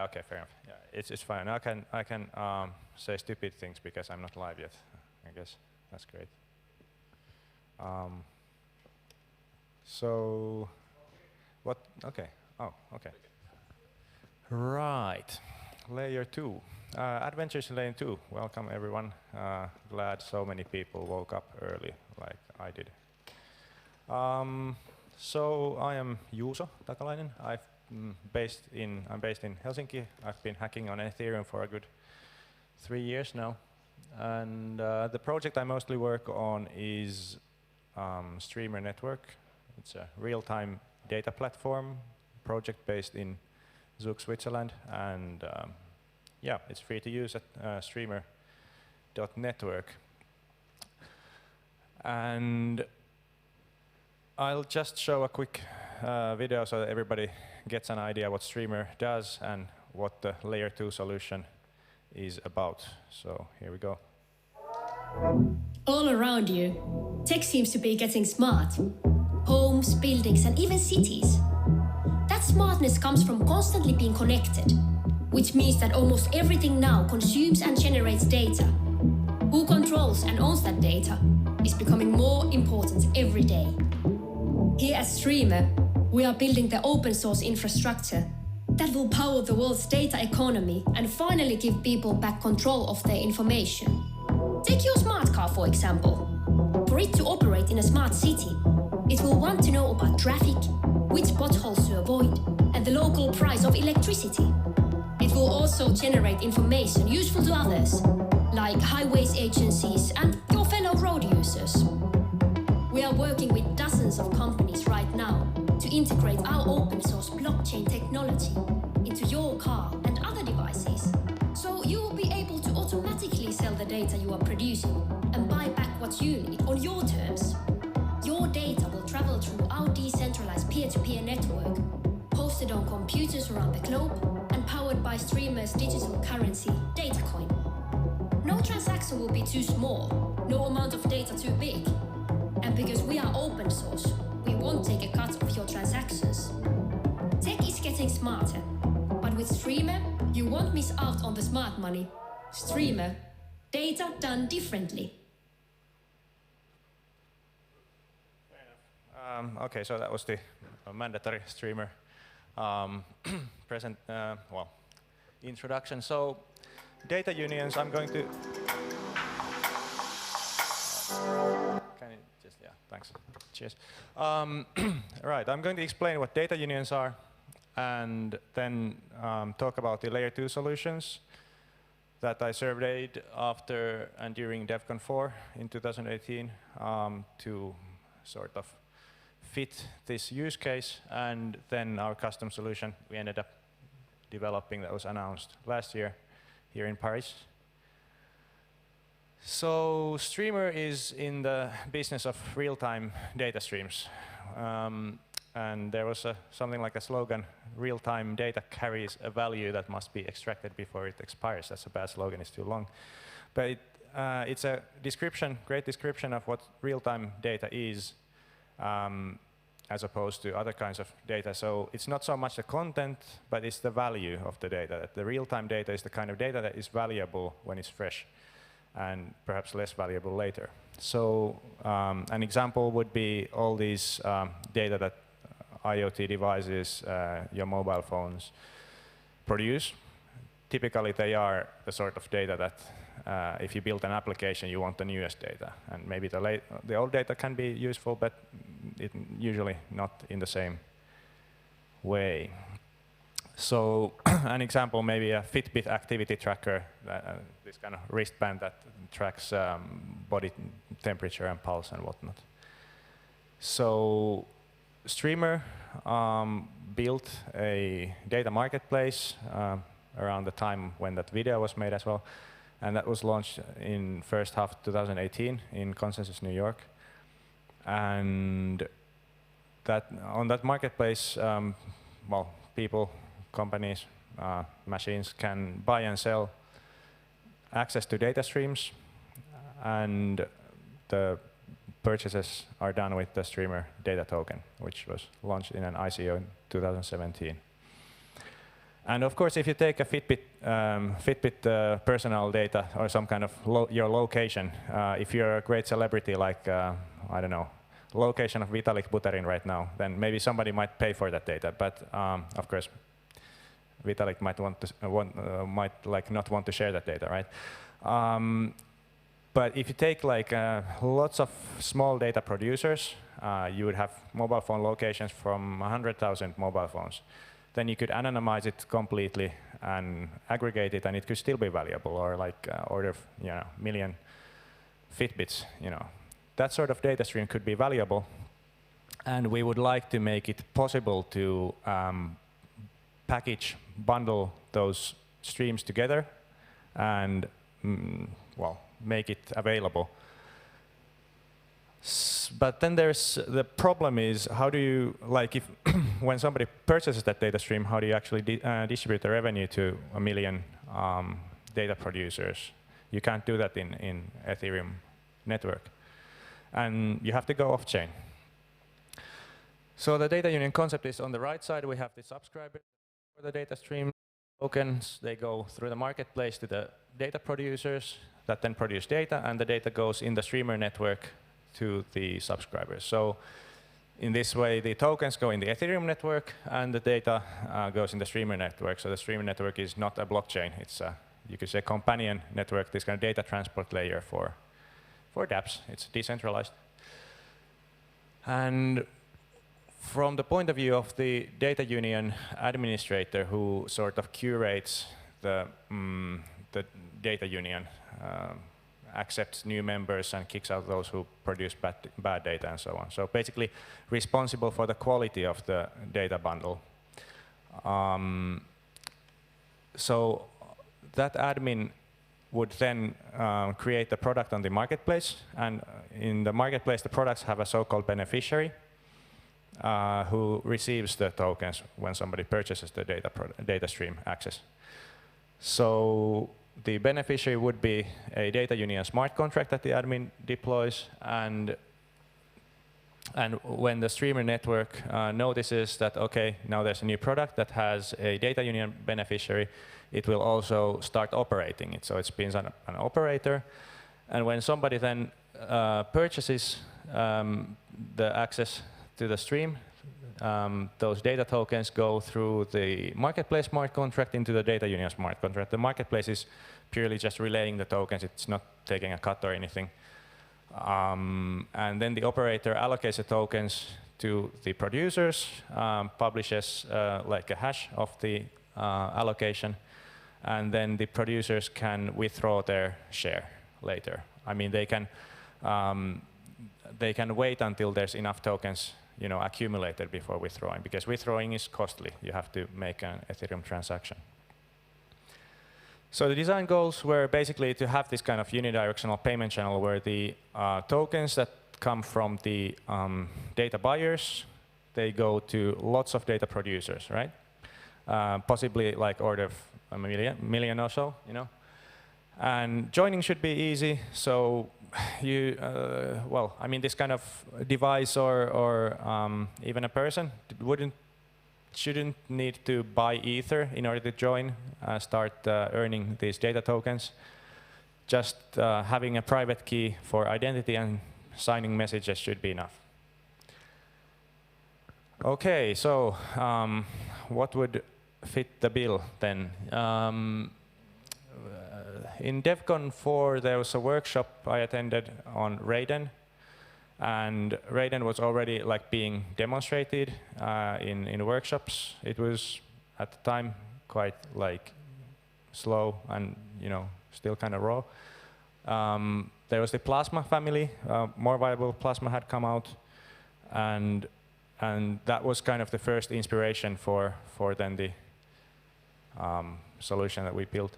okay, fair enough. Yeah, it's fine. I can say stupid things because I'm not live yet. I guess that's great. So, what? Okay. Oh, okay. Right. Layer 2. Adventures in Layer 2. Welcome, everyone. Glad so many people woke up early, like I did. So I am Juuso Takalainen. I'm based in Helsinki. I've been hacking on Ethereum for a good 3 years now. And the project I mostly work on is Streamer Network. It's a real-time data platform project based in Zug, Switzerland. And yeah, it's free to use at streamer.network. And I'll just show a quick video so that everybody gets an idea what Streamer does and what the Layer 2 solution is about. So here we go. All around you, tech seems to be getting smart. Homes, buildings, and even cities. That smartness comes from constantly being connected, which means that almost everything now consumes and generates data. Who controls and owns that data is becoming more important every day. Here at Streamer, we are building the open source infrastructure that will power the world's data economy and finally give people back control of their information. Take your smart car, for example. For it to operate in a smart city, it will want to know about traffic, which potholes to avoid, and the local price of electricity. It will also generate information useful to others, like highways agencies and your fellow road users. We are working with dozens of companies right now to integrate our open source blockchain technology into your car and other devices. So you will be able to automatically sell the data you are producing and buy back what you need on your terms. Your data will travel through our decentralized peer-to-peer network, hosted on computers around the globe and powered by Streamer's digital currency, Datacoin. No transaction will be too small, no amount of data too big. And because we are open source, we won't take a cut of your transactions. Tech is getting smarter, but with Streamer, you won't miss out on the smart money. Streamer, data done differently. Okay, so that was the mandatory Streamer introduction. So data unions, I'm going to... Can you just, yeah, thanks. Cheers. Right, I'm going to explain what data unions are and then talk about the Layer 2 solutions that I surveyed after and during DevCon 4 in 2018 to sort of fit this use case, and then our custom solution we ended up developing that was announced last year here in Paris. So Streamer is in the business of real-time data streams. And there was something like a slogan, real-time data carries a value that must be extracted before it expires. That's a bad slogan, it's too long. But it's a description, great description of what real-time data is, as opposed to other kinds of data. So it's not so much the content, but it's the value of the data. The real-time data is the kind of data that is valuable when it's fresh and perhaps less valuable later. So an example would be all these data that IoT devices, your mobile phones produce. Typically they are the sort of data that if you build an application, you want the newest data. And maybe the old data can be useful, but usually not in the same way. So an example, maybe a Fitbit activity tracker, this kind of wristband that tracks body temperature and pulse and whatnot. So Streamer built a data marketplace around the time when that video was made as well. And that was launched in first half of 2018 in Consensus, New York. And that on that marketplace, well, people, companies, machines can buy and sell access to data streams, and the purchases are done with the Streamer data token, which was launched in an ICO in 2017. And of course, if you take a Fitbit personal data or some kind of your location, if you're a great celebrity like, I don't know, location of Vitalik Buterin right now, then maybe somebody might pay for that data. But of course, Vitalik might not want to share that data, right? But if you take like lots of small data producers, you would have mobile phone locations from 100,000 mobile phones. Then you could anonymize it completely and aggregate it, and it could still be valuable, or like order of, million Fitbits. That sort of data stream could be valuable, and we would like to make it possible to bundle those streams together, and well, make it available. But then there's the problem is, how do you, like, if when somebody purchases that data stream, how do you actually distribute the revenue to 1 million data producers? You can't do that in Ethereum network, and you have to go off-chain. So the data union concept is on the right side. We have the subscriber for the data stream tokens. They go through the marketplace to the data producers that then produce data, and the data goes in the streamer network to the subscribers. So in this way, the tokens go in the Ethereum network, and the data goes in the streamer network. So the streamer network is not a blockchain. It's a, you could say, companion network, this kind of data transport layer for dApps. It's decentralized. And from the point of view of the data union administrator who sort of curates the data union, accepts new members and kicks out those who produce bad data and so on. So basically responsible for the quality of the data bundle. So that admin would then create the product on the marketplace, and in the marketplace the products have a so-called beneficiary who receives the tokens when somebody purchases the data stream access. So the beneficiary would be a data union smart contract that the admin deploys, and when the streamer network notices that, okay, now there's a new product that has a data union beneficiary, it will also start operating it. So it spins on an operator, and when somebody then purchases the access to the stream, those data tokens go through the marketplace smart contract into the data union smart contract. The marketplace is purely just relaying the tokens. It's not taking a cut or anything. And then the operator allocates the tokens to the producers, publishes like a hash of the allocation, and then the producers can withdraw their share later. I mean, they can wait until there's enough tokens accumulated before withdrawing, because withdrawing is costly. You have to make an Ethereum transaction. So the design goals were basically to have this kind of unidirectional payment channel where the tokens that come from the data buyers, they go to lots of data producers, right? Possibly like order of a million or so, And joining should be easy. So you, well, I mean, this kind of device or even a person shouldn't need to buy Ether in order to join, start earning these data tokens. Just having a private key for identity and signing messages should be enough. Okay, so what would fit the bill then? In DevCon 4, there was a workshop I attended on Raiden, and Raiden was already like being demonstrated in workshops. It was at the time quite like slow and still kind of raw. There was the Plasma family, more viable Plasma had come out, and that was kind of the first inspiration for then the solution that we built.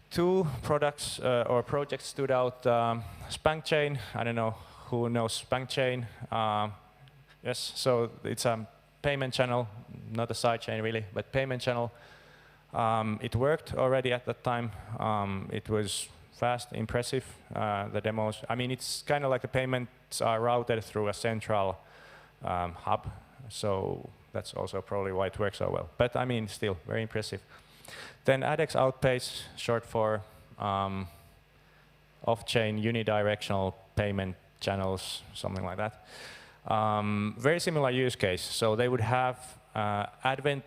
Two products or projects stood out. SpankChain, I don't know who knows SpankChain. Yes, so it's a payment channel, not a sidechain really, but payment channel. It worked already at that time. It was fast, impressive, the demos. I mean, it's kind of like the payments are routed through a central hub. So That's also probably why it works so well. But I mean, still very impressive. Then ADEX outpace, short for off-chain unidirectional payment channels, something like that. Very similar use case. So they would have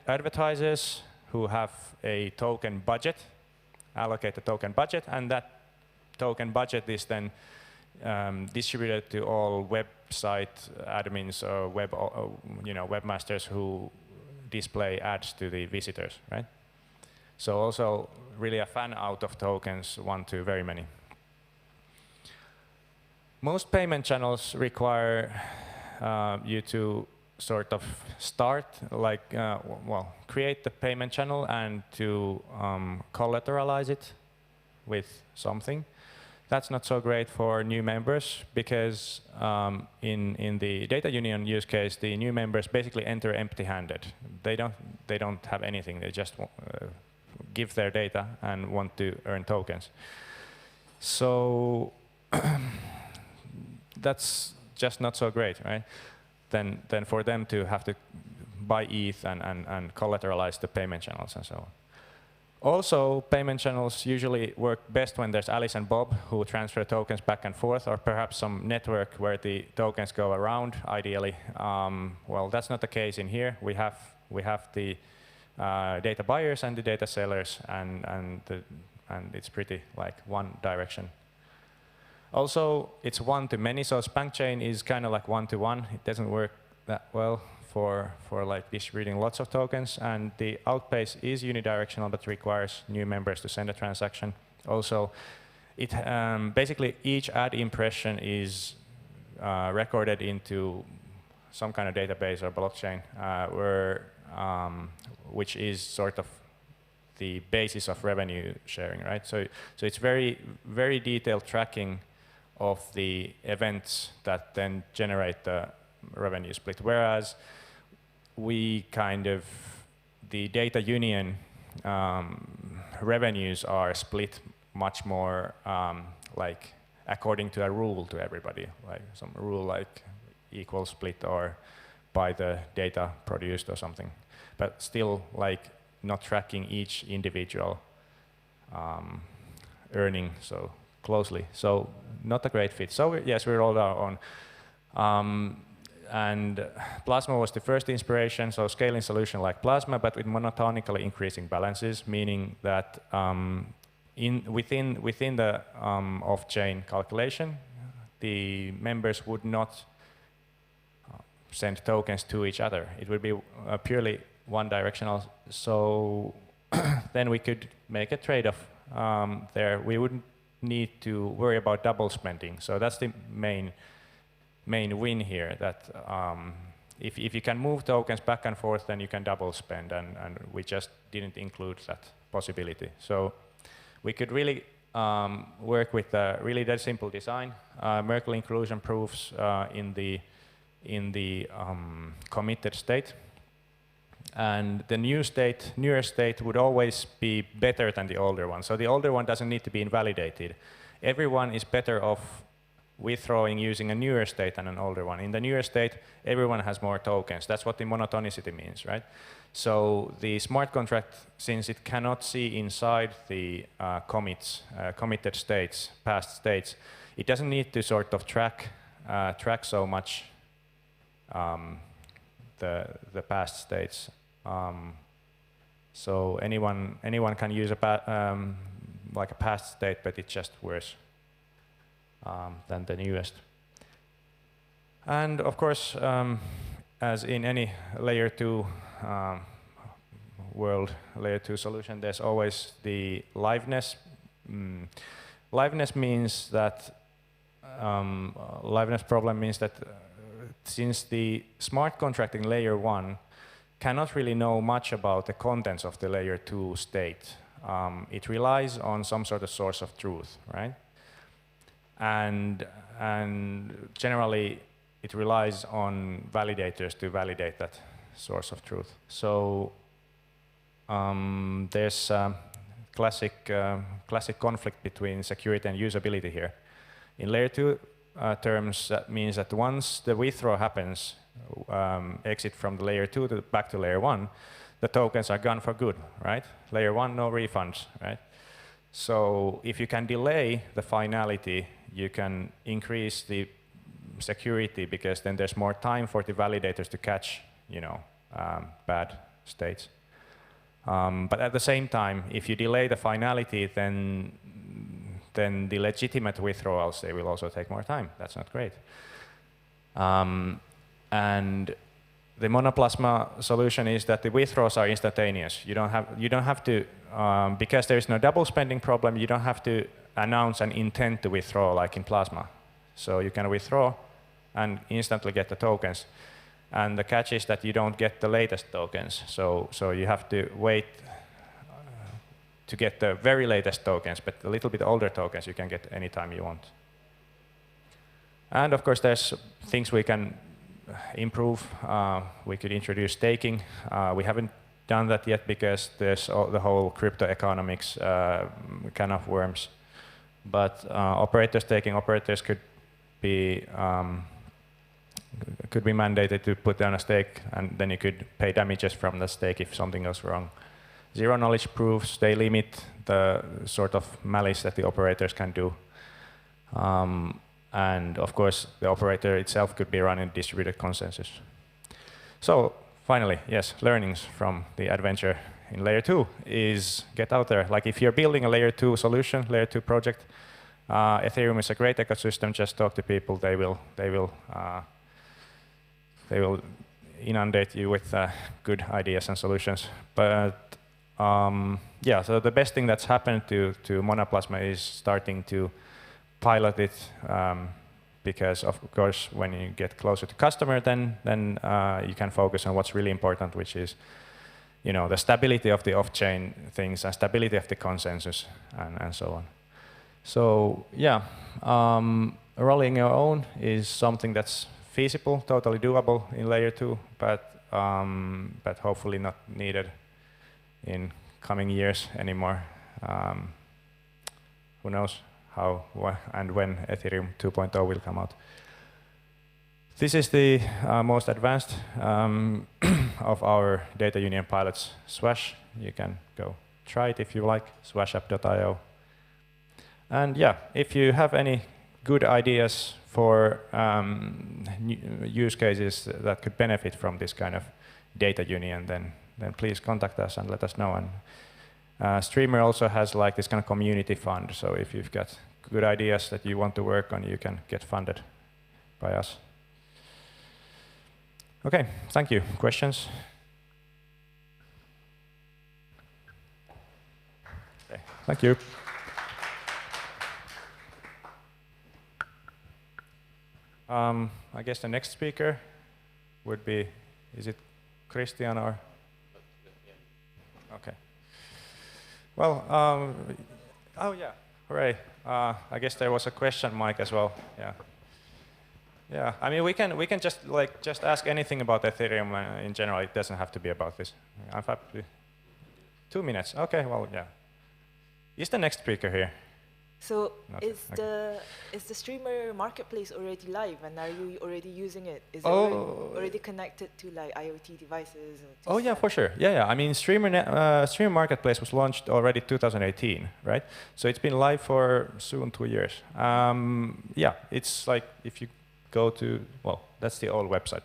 advertisers who have a token budget, allocate a token budget, and that token budget is then distributed to all website admins or webmasters who display ads to the visitors, right? So also really a fan out of tokens, one to very many. Most payment channels require you to sort of start, like, create the payment channel and to collateralize it with something. That's not so great for new members because in the data union use case, the new members basically enter empty-handed. They don't have anything. They just give their data and want to earn tokens. So that's just not so great, right? Then for them to have to buy ETH and collateralize the payment channels and so on. Also, payment channels usually work best when there's Alice and Bob who transfer tokens back and forth, or perhaps some network where the tokens go around, ideally. Well, that's not the case in here. We have the data buyers and the data sellers, and it's pretty like one direction. Also, it's one-to-many, so Spank chain is kind of like one-to-one. It doesn't work that well for like distributing lots of tokens, and the outpace is unidirectional but requires new members to send a transaction. Also, it basically each ad impression is recorded into some kind of database or blockchain, which is sort of the basis of revenue sharing, right? So it's very, very detailed tracking of the events that then generate the revenue split. Whereas we the data union revenues are split much more like according to a rule to everybody, like some rule like equal split or by the data produced or something. But still like not tracking each individual earning so closely. So not a great fit. So yes, we rolled our own. And Plasma was the first inspiration, so scaling solution like Plasma, but with monotonically increasing balances, meaning that within the off-chain calculation, the members would not send tokens to each other. It would be purely one-directional. So then we could make a trade-off there. We wouldn't need to worry about double spending. So that's the main win here, that if you can move tokens back and forth, then you can double spend, and we just didn't include that possibility. So we could really work with a really that simple design, Merkle inclusion proofs in the committed state, and the newer state would always be better than the older one. So the older one doesn't need to be invalidated. Everyone is better off withdrawing using a newer state than an older one. In the newer state, everyone has more tokens. That's what the monotonicity means, right? So the smart contract, since it cannot see inside the committed states, past states, it doesn't need to sort of track so much the past states. So anyone can use like a past state, but it's just worse than the newest. And of course, as in any layer 2 world, layer 2 solution, there's always the liveness. Liveness means that liveness problem means that since the smart contract in layer 1 cannot really know much about the contents of the layer 2 state, it relies on some sort of source of truth, right? And generally, it relies on validators to validate that source of truth. So there's a classic conflict between security and usability here. In layer 2 terms, that means that once the withdraw happens, exit from the layer 2 to back to layer 1, the tokens are gone for good, right? Layer 1, no refunds, right? So if you can delay the finality, you can increase the security, because then there's more time for the validators to catch, bad states. But at the same time, if you delay the finality, then the legitimate withdrawals, they will also take more time. That's not great. And the Monoplasma solution is that the withdrawals are instantaneous. You don't have to, because there is no double spending problem, you don't have to announce an intent to withdraw like in Plasma. So you can withdraw and instantly get the tokens. And the catch is that you don't get the latest tokens. So you have to wait to get the very latest tokens, but a little bit older tokens you can get anytime you want. And of course, there's things we can improve. We could introduce staking. We haven't done that yet because there's the whole crypto economics can of worms. But operator staking operators could be mandated to put down a stake, and then you could pay damages from the stake if something goes wrong. Zero knowledge proofs, they limit the sort of malice that the operators can do. And of course, the operator itself could be running distributed consensus. So finally, yes, learnings from the adventure in layer 2 is get out there. Like if you're building a layer 2 solution, layer 2 project, Ethereum is a great ecosystem. Just talk to people. They will inundate you with good ideas and solutions. But yeah, so the best thing that's happened to Monoplasma is starting to pilot it, because of course when you get closer to customer, then you can focus on what's really important, which is the stability of the off-chain things and stability of the consensus and so on. So yeah, rolling your own is something that's feasible, totally doable in layer 2, but hopefully not needed in coming years anymore. Who knows how and when Ethereum 2.0 will come out. This is the most advanced of our data union pilots, Swash. You can go try it if you like, swashapp.io. And yeah, if you have any good ideas for use cases that could benefit from this kind of data union, then please contact us and let us know. And Streamer also has like this kind of community fund. So if you've got good ideas that you want to work on, you can get funded by us. Okay, thank you. Questions? Okay, thank you. I guess the next speaker would be, is it Christian or? Okay. Well, oh yeah, hooray. I guess there was a question, Mike, as well. Yeah. Yeah, I mean, we can just ask anything about Ethereum in general. It doesn't have to be about this. I'm happy. 2 minutes. Okay. Well, yeah. Is the next speaker here? So is the Streamer marketplace already live, and are you already using it? Is it already connected to like IoT devices? Oh yeah, for sure. Yeah. I mean, Streamer marketplace was launched already 2018, right? So it's been live for soon 2 years. Yeah, it's like if you go to, well, that's the old website,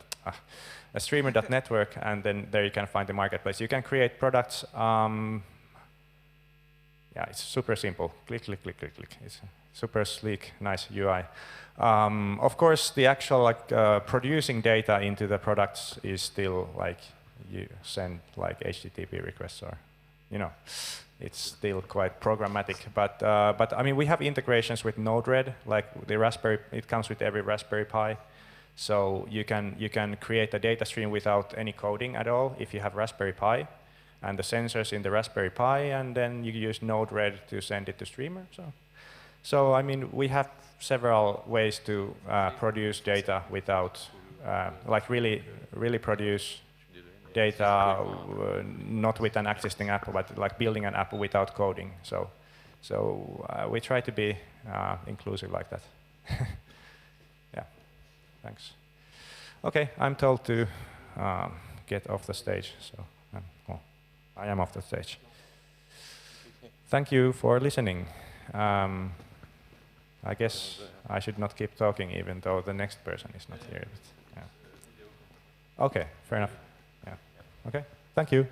streamer.network, and then there you can find the marketplace. You can create products. Yeah, it's super simple. Click, click, click, click, click. It's super sleek, nice UI. Of course, the actual producing data into the products is still like you send like HTTP requests, or it's still quite programmatic. But I mean, we have integrations with Node-RED, like the Raspberry. It comes with every Raspberry Pi, so you can create a data stream without any coding at all if you have Raspberry Pi. And the sensors in the Raspberry Pi, and then you use Node-RED to send it to Streamer. So I mean, we have several ways to produce data without, like really produce data not with an existing app, but like building an app without coding. So we try to be inclusive like that. Yeah, thanks. Okay, I'm told to get off the stage, so well, I am off the stage. Thank you for listening. I guess I should not keep talking even though the next person is not here. But, yeah. Okay, fair enough. Yeah. Okay, thank you.